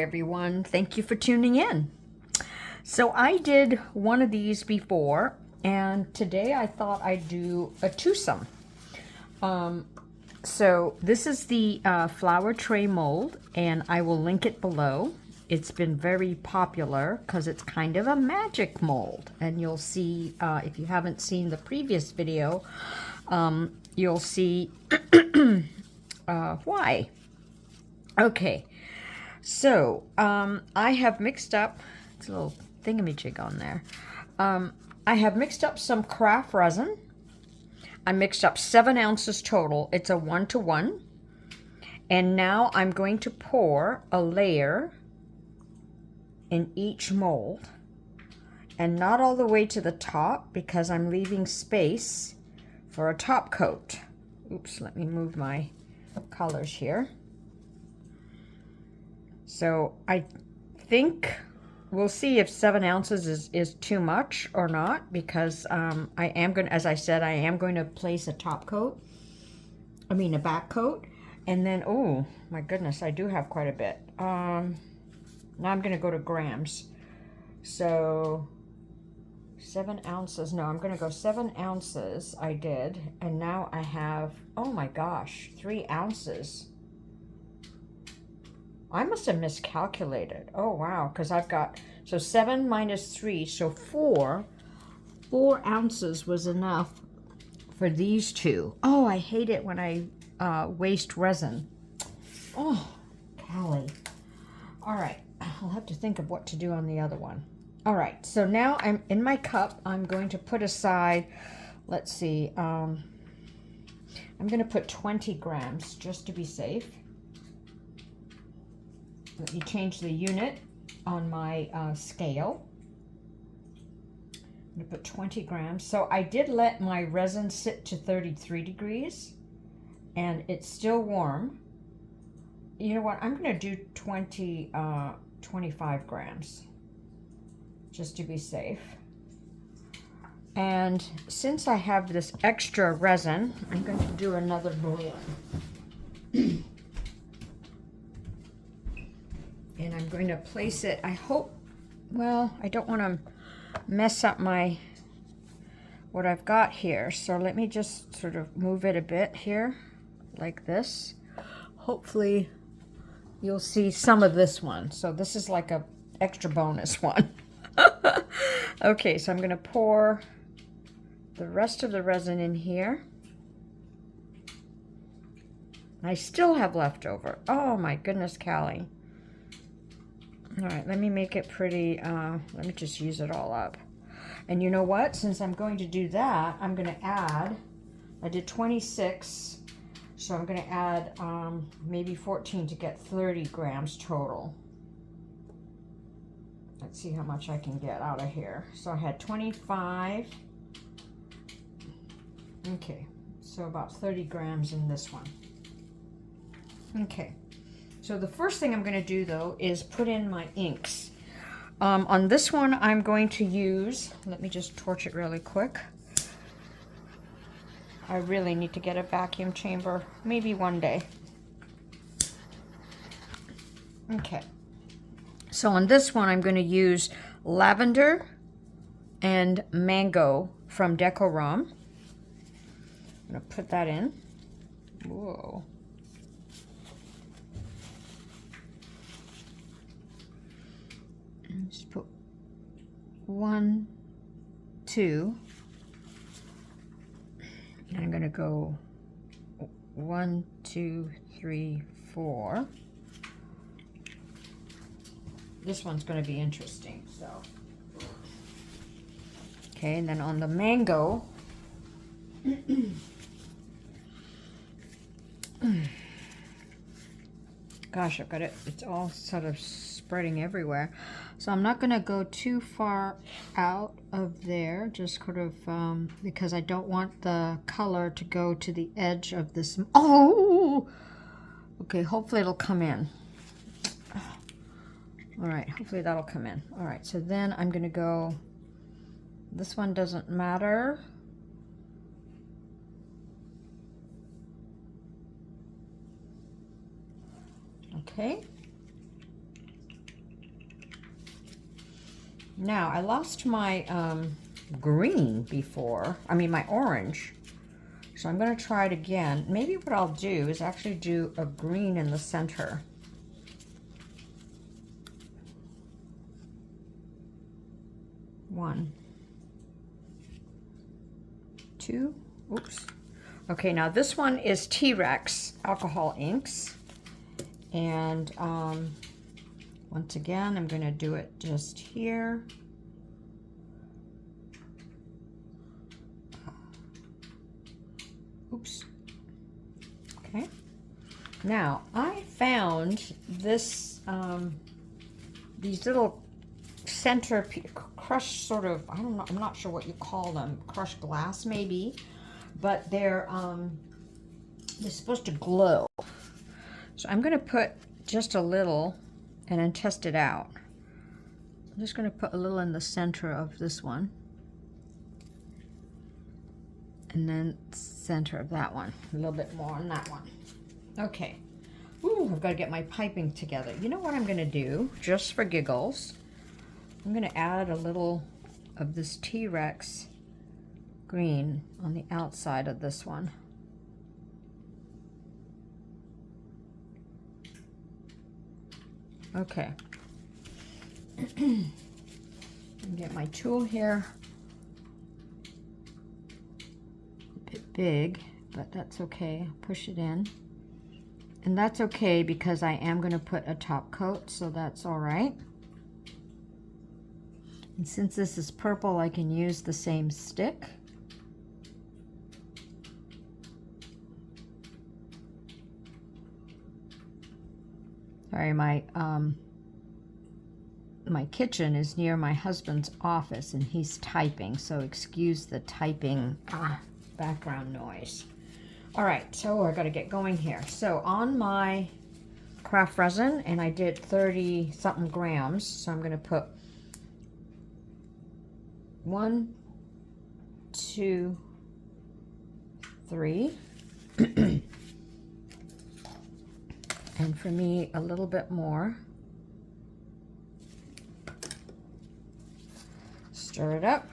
everyone. Thank you for tuning in. So I did one of these before, and today I thought I'd do a twosome. So this is the flower tray mold, and I will link it below. It's been very popular because it's kind of a magic mold, and you'll see, if you haven't seen the previous video, you'll see why. Okay, so I have mixed up, it's a little thingamajig on there. I have mixed up some craft resin. I mixed up 7 ounces total. It's a 1-to-1. And now I'm going to pour a layer in each mold. And not all the way to the top because I'm leaving space for a top coat. Oops, let me move my colors here. So I think we'll see if 7 ounces is too much or not, because I am going to, as I said, I am going to place a top coat, a back coat, and then, oh my goodness, I do have quite a bit. Now I'm going to go to grams. So 7 ounces, no, I'm going to go 7 ounces I did, and now I have, oh my gosh, 3 ounces. I must have miscalculated. Oh wow, because I've got, so 7 minus 3, so 4 ounces was enough for these two. Oh, I hate it when I waste resin. Oh, Callie. All right, I'll have to think of what to do on the other one. All right, so now I'm in my cup. I'm going to put aside, let's see, I'm going to put 20 grams just to be safe. Let me change the unit on my scale. I'm going to put 20 grams. So I did let my resin sit to 33 degrees, and it's still warm. You know what? I'm going to do 25 grams, just to be safe. And since I have this extra resin, I'm going to do another bouillon. And I'm going to place it, I hope, well, I don't want to mess up what I've got here. So let me just sort of move it a bit here, like this. Hopefully you'll see some of this one. So this is like a extra bonus one. Okay, so I'm going to pour the rest of the resin in here. I still have leftover. Oh my goodness, Callie. All right, let me make it pretty, let me just use it all up. And you know what? Since I'm going to do that, I'm going to add, I did 26, so I'm going to add maybe 14 to get 30 grams total. Let's see how much I can get out of here. So I had 25. Okay, so about 30 grams in this one. Okay. So the first thing I'm going to do, though, is put in my inks. On this one, I'm going to use, let me just torch it really quick. I really need to get a vacuum chamber, maybe one day. Okay. So on this one, I'm going to use lavender and mango from Decorum. I'm going to put that in. Whoa. Just put 1, 2, and I'm going to go 1, 2, 3, 4. This one's going to be interesting, so. Okay, and then on the mango, gosh, I've got it, it's all sort of spreading everywhere. So I'm not going to go too far out of there, just sort of, because I don't want the color to go to the edge of this. Oh! Okay, hopefully it'll come in. All right, hopefully that'll come in. All right, so then I'm going to go, this one doesn't matter. Okay. Now, I lost my green before, I mean my orange. So I'm going to try it again. Maybe what I'll do is actually do a green in the center. One, two, oops. Okay, now this one is TRex alcohol inks. And once again, I'm going to do it just here. Oops. Okay. Now, I found this, these little center crushed sort of, I don't know, I'm not sure what you call them, crushed glass maybe, but they're supposed to glow. So I'm going to put just a little and then test it out. I'm just going to put a little in the center of this one. And then center of that one. A little bit more on that one. Okay. Ooh, I've got to get my piping together. You know what I'm going to do, just for giggles? I'm going to add a little of this TRex green on the outside of this one. Okay. Get my tool here. A bit big, but that's okay. Push it in. And that's okay because I am going to put a top coat, so that's all right. And since this is purple, I can use the same stick. Sorry, my kitchen is near my husband's office and he's typing, so excuse the typing background noise. All right, so I got to get going here. So on my craft resin, and I did 30 something grams, so I'm going to put 1, 2, 3. And for me, a little bit more. Stir it up.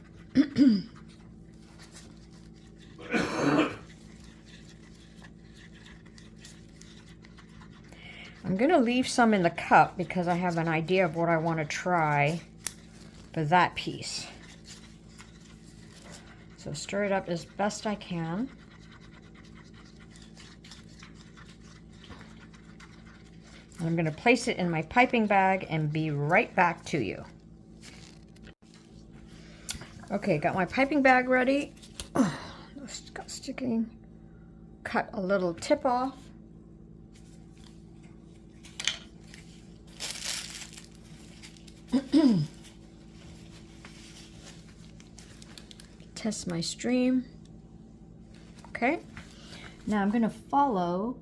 I'm going to leave some in the cup because I have an idea of what I want to try for that piece. So stir it up as best I can. I'm going to place it in my piping bag and be right back to you. Okay, got my piping bag ready. Oh, it's got sticking. Cut a little tip off. Test my stream. Okay, now I'm going to follow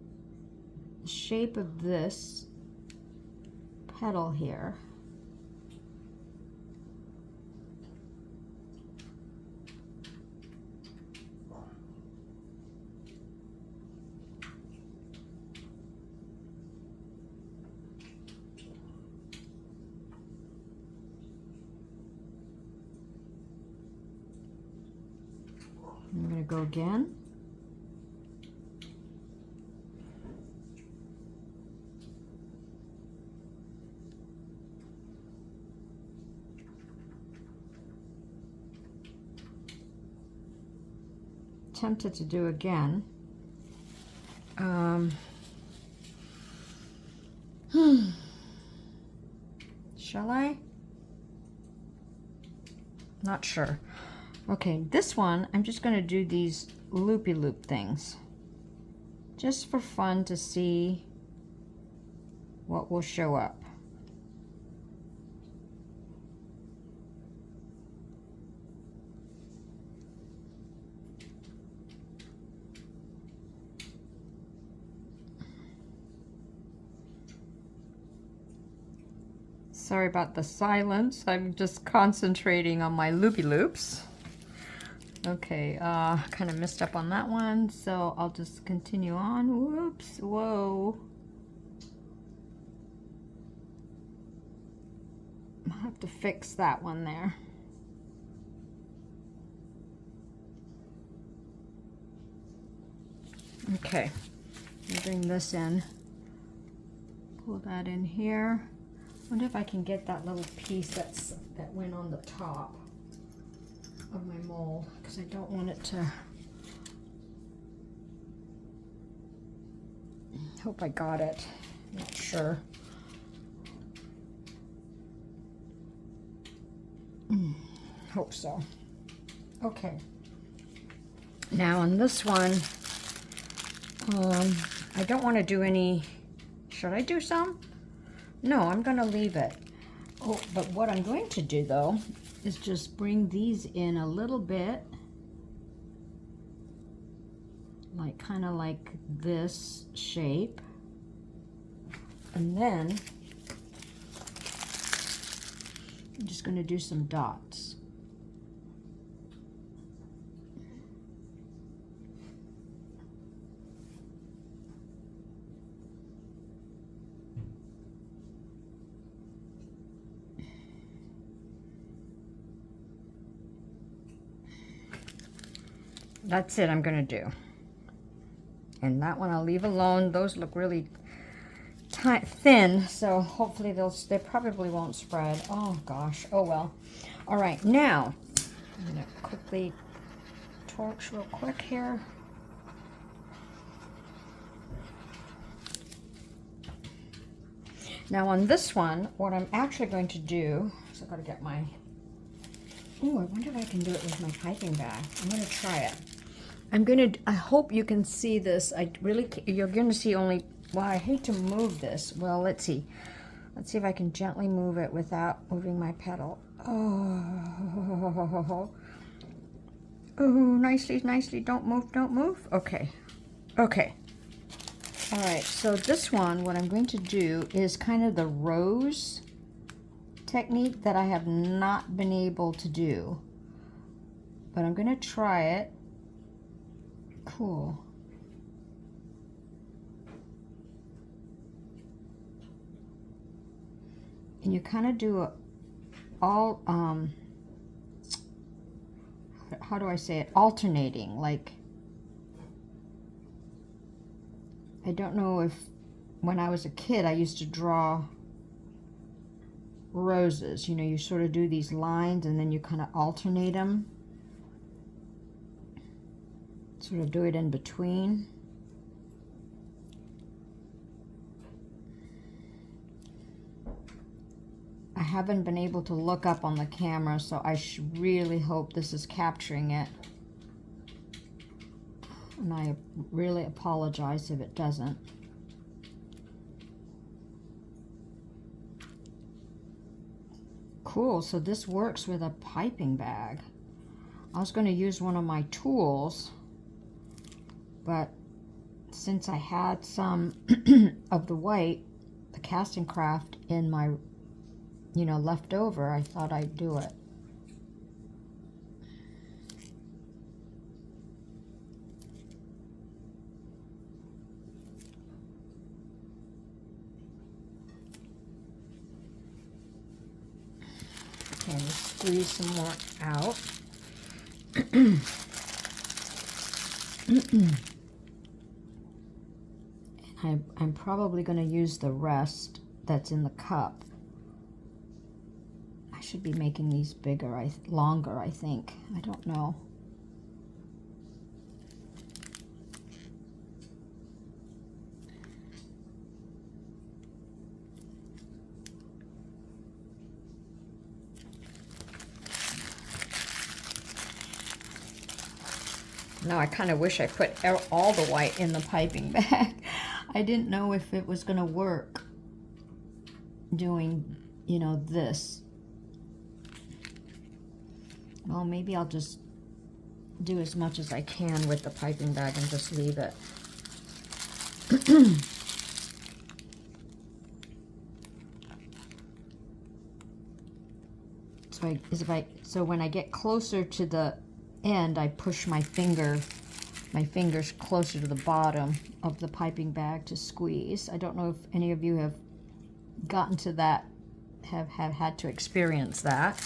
the shape of this petal here. I'm going to go again. Tempted to do again. Shall I? Not sure. Okay, this one, I'm just going to do these loopy-loop things. Just for fun to see what will show up. Sorry about the silence. I'm just concentrating on my loopy loops. Okay, kind of messed up on that one, so I'll just continue on. Whoops, whoa. I'll have to fix that one there. Okay, bring this in. Pull that in here. Wonder if I can get that little piece that went on the top of my mold, because I don't want it to. Hope I got it. Not sure. Hope so. Okay. Now on this one, I don't want to do any. Should I do some? No, I'm going to leave it. Oh, but what I'm going to do though is just bring these in a little bit, like kind of like this shape, and then I'm just going to do some dots. That's it I'm going to do. And that one I'll leave alone. Those look really thin, so hopefully they probably won't spread. Oh gosh, oh well. All right, now I'm going to quickly torch real quick here. Now on this one, what I'm actually going to do is I've got to get my, oh, I wonder if I can do it with my piping bag. I'm going to try it. I hope you can see this. You're going to see only, well, I hate to move this. Well, let's see. Let's see if I can gently move it without moving my pedal. Oh, nicely, nicely. Don't move, don't move. Okay, okay. All right, so this one, what I'm going to do is kind of the rose technique that I have not been able to do. But I'm going to try it. Cool. And you kind of do all, how do I say it? Alternating, like, I don't know if when I was a kid I used to draw roses. You know, you sort of do these lines and then you kind of alternate them. Sort of do it in between. I haven't been able to look up on the camera, so I really hope this is capturing it. And I really apologize if it doesn't. Cool, so this works with a piping bag. I was going to use one of my tools, but since I had some of the white, the Castincraft in my, you know, left over, I thought I'd do it. Okay, let's squeeze some more out. I'm probably going to use the rest that's in the cup. I should be making these bigger, longer, I think. I don't know. Now I kind of wish I put all the white in the piping bag. I didn't know if it was going to work doing, you know, this. Well, maybe I'll just do as much as I can with the piping bag and just leave it. So when I get closer to the end, I push my fingers closer to the bottom of the piping bag to squeeze. I don't know if any of you have gotten to that have had to experience that.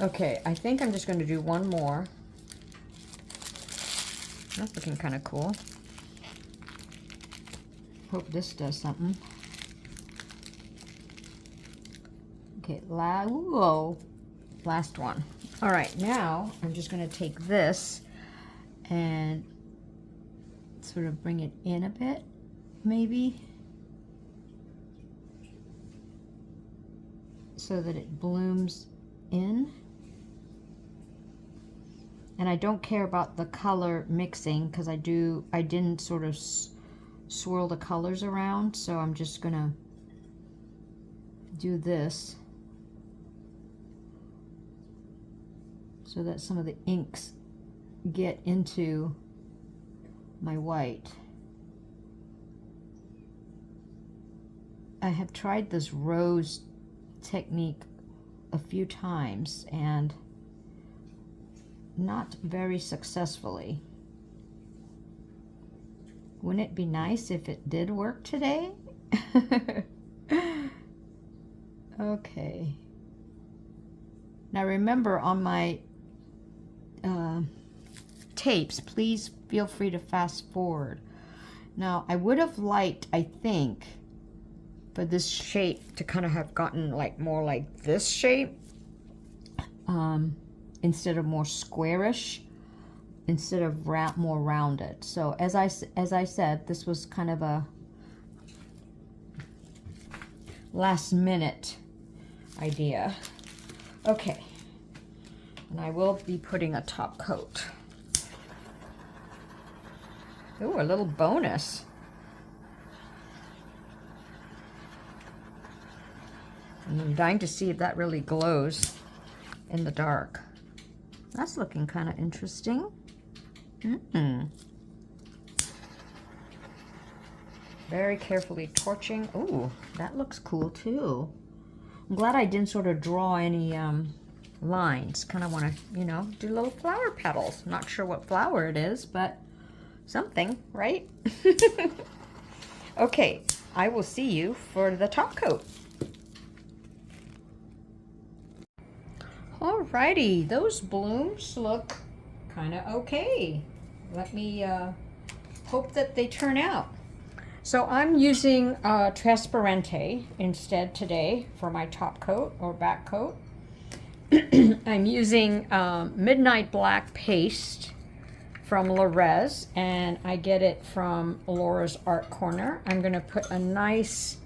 Okay, I think I'm just going to do one more. That's looking kind of cool. Hope this does something. Okay, whoa, last one. All right, now I'm just going to take this and sort of bring it in a bit, maybe, so that it blooms in. And I don't care about the color mixing because I didn't sort of swirl the colors around, so I'm just gonna do this so that some of the inks get into my white. I have tried this rose technique a few times and not very successfully. Wouldn't it be nice if it did work today? Okay. Now remember, on my tapes, please feel free to fast forward. Now I would have liked, I think, for this shape to kind of have gotten like more like this shape, instead of more squarish, instead of more rounded. So as I said, this was kind of a last minute idea. Okay, and I will be putting a top coat. Ooh, a little bonus. I'm dying to see if that really glows in the dark. That's looking kind of interesting. Very carefully torching. Ooh, that looks cool too. I'm glad I didn't sort of draw any lines. Kind of want to, you know, do little flower petals. Not sure what flower it is, but something, right? Okay, I will see you for the top coat. Alrighty, those blooms look kind of okay. Let me hope that they turn out. So I'm using Transparente instead today for my top coat or back coat. I'm using Midnight Black paste from Resin, and I get it from Laura's Art Corner. I'm going to put a nice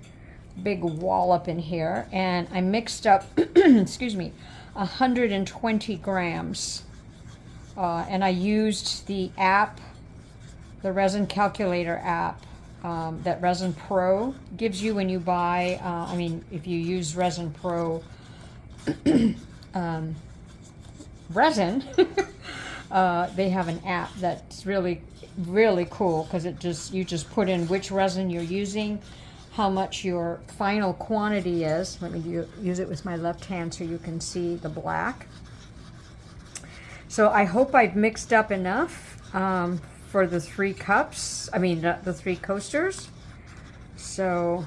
big wallop in here, and I mixed up, excuse me, 120 grams. And I used the app, the Resin Calculator app, that Resin Pro gives you when you buy, I mean, if you use Resin Pro resin, they have an app that's really, really cool, because you just put in which resin you're using, how much your final quantity is. Let me use it with my left hand so you can see the black. So I hope I've mixed up enough for the 3 cups, I mean the 3 coasters. So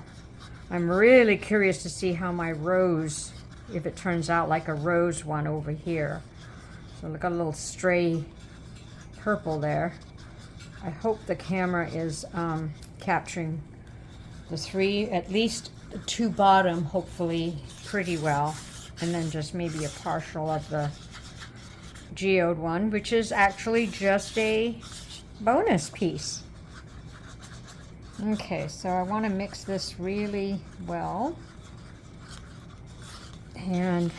I'm really curious to see how my rose, if it turns out like a rose one over here. So look, a little stray purple there. I hope the camera is capturing the 3, at least the 2 bottom, hopefully pretty well, and then just maybe a partial of the geode one, which is actually just a bonus piece. Okay, so I want to mix this really well, and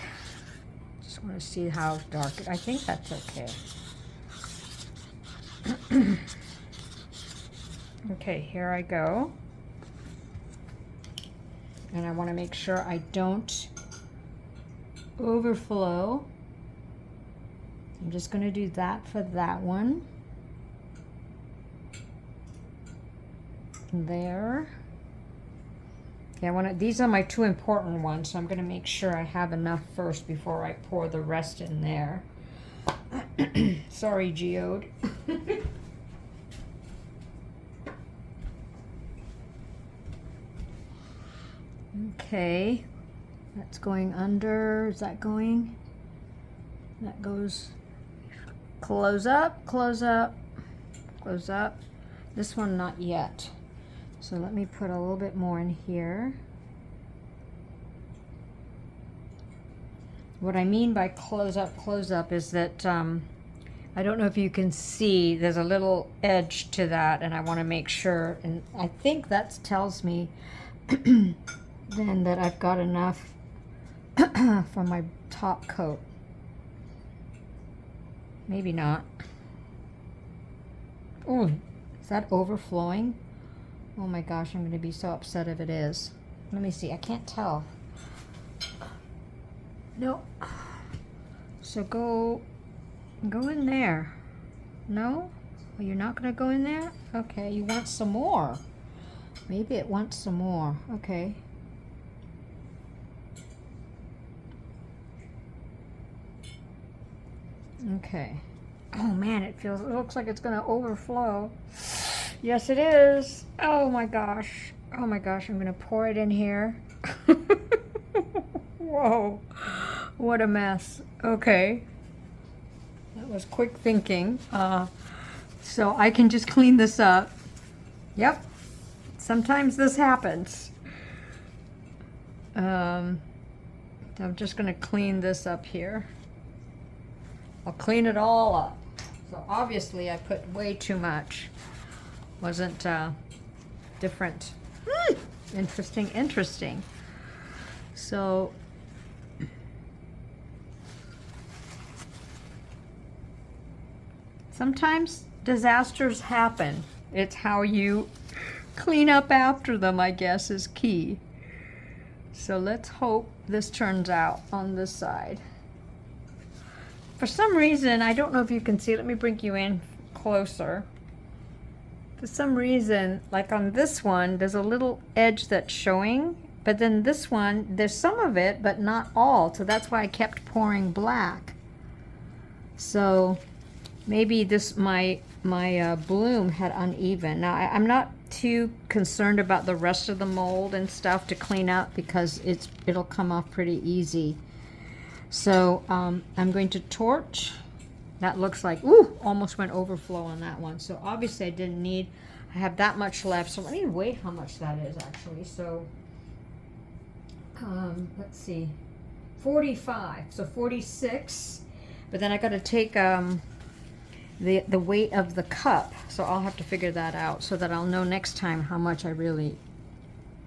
just want to see how dark I think that's okay. Okay, here I go. And I want to make sure I don't overflow. I'm just going to do that for that one. There. Okay, these are my 2 important ones, so I'm going to make sure I have enough first before I pour the rest in there. Sorry, geode. Okay, that's going under. Is that going? That goes close up, close up, close up. This one not yet. So let me put a little bit more in here. What I mean by close up is that I don't know if you can see, there's a little edge to that, and I want to make sure, and I think that tells me then that I've got enough for my top coat. Maybe not. Oh, is that overflowing? Oh my gosh, I'm going to be so upset if it is. Let me see, I can't tell. No. So go in there. No? Oh, you're not going to go in there? Okay, you want some more. Maybe it wants some more. Okay. Okay. Oh man, it looks like it's going to overflow. Yes, it is. Oh my gosh. Oh my gosh, I'm going to pour it in here. Whoa. What a mess. Okay. That was quick thinking. So I can just clean this up. Yep. Sometimes this happens. I'm just going to clean this up here. I'll clean it all up. So obviously I put way too much. Wasn't different. Interesting, interesting. So sometimes disasters happen. It's how you clean up after them, I guess, is key. So let's hope this turns out on this side. For some reason, I don't know if you can see, let me bring you in closer. For some reason, like on this one, there's a little edge that's showing, but then this one, there's some of it, but not all. So that's why I kept pouring black. So maybe this, my bloom had uneven. Now I'm not too concerned about the rest of the mold and stuff to clean up because it'll come off pretty easy. So I'm going to torch. That looks like, ooh, almost went overflow on that one. So obviously I didn't need, I have that much left. So let me weigh how much that is actually. So let's see, 45, so 46. But then I got to take the weight of the cup. So I'll have to figure that out so that I'll know next time how much I really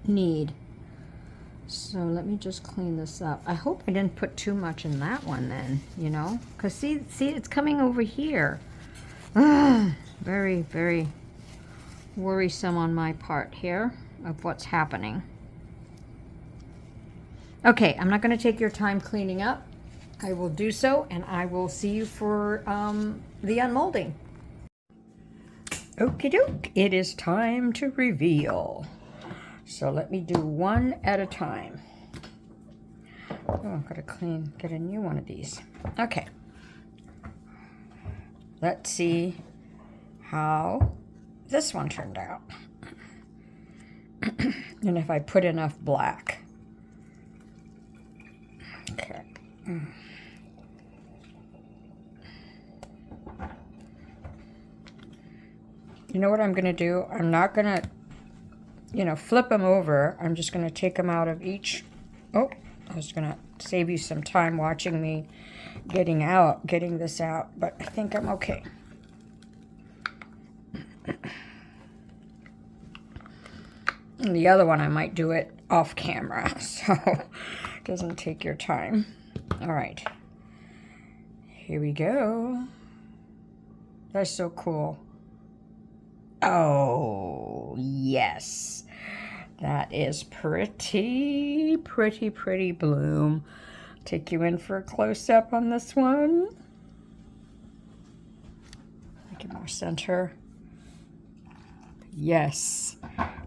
need. So let me just clean this up. I hope I didn't put too much in that one then, you know, because see, it's coming over here. Very, very worrisome on my part here of what's happening. Okay, I'm not going to take your time cleaning up. I will do so, and I will see you for the unmolding. Okie doke, it is time to reveal. So let me do one at a time. Oh, I've got to get a new one of these. Okay. Let's see how this one turned out. And if I put enough black. Okay. You know what I'm going to do? I'm not going to, you know, flip them over. I'm just going to take them out of each. Oh, I was going to save you some time watching me getting this out, but I think I'm okay. And the other one, I might do it off camera, so it doesn't take your time. All right. Here we go. That's so cool. Oh, yes. That is pretty, pretty, pretty bloom. Take you in for a close-up on this one. Make it more center. Yes.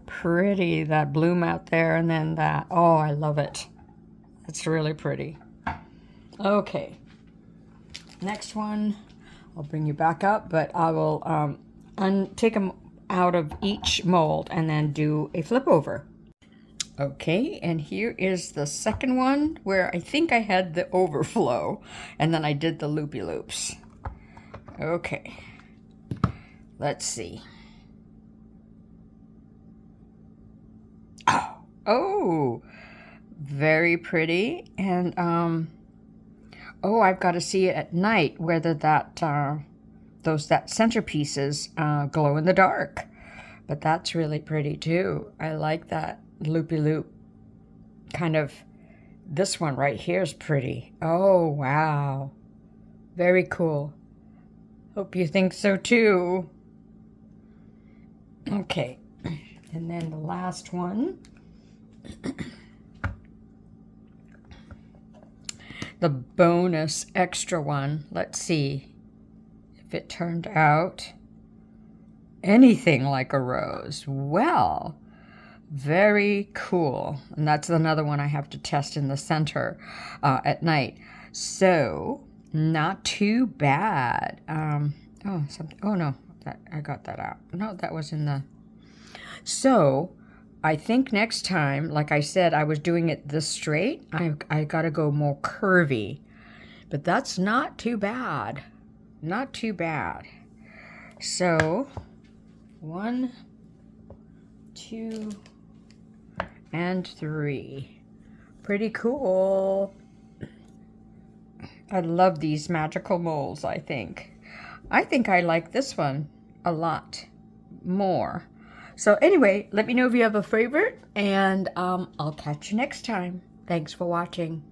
Pretty, that bloom out there, and then that. Oh, I love it. It's really pretty. Okay. Next one, I'll bring you back up, but I will take them out of each mold and then do a flip over. Okay, and here is the second one where I think I had the overflow and then I did the loopy loops. Okay, let's see. Oh, very pretty. And oh, I've got to see it at night whether that that centerpieces glow in the dark. But that's really pretty too. I like that loopy loop kind of. This one right here is pretty. Oh, wow. Very cool. Hope you think so too. Okay, and then the last one. The bonus extra one. Let's see if it turned out anything like a rose. Well, very cool. And that's another one I have to test in the center at night. So, not too bad. Oh no, I got that out. No, that was in the... So, I think next time, like I said, I was doing it this straight. I got to go more curvy. But that's not too bad. Not too bad. So, 1, 2, and 3. Pretty cool. I love these magical molds, I think. I think I like this one a lot more. So anyway, let me know if you have a favorite, and I'll catch you next time. Thanks for watching.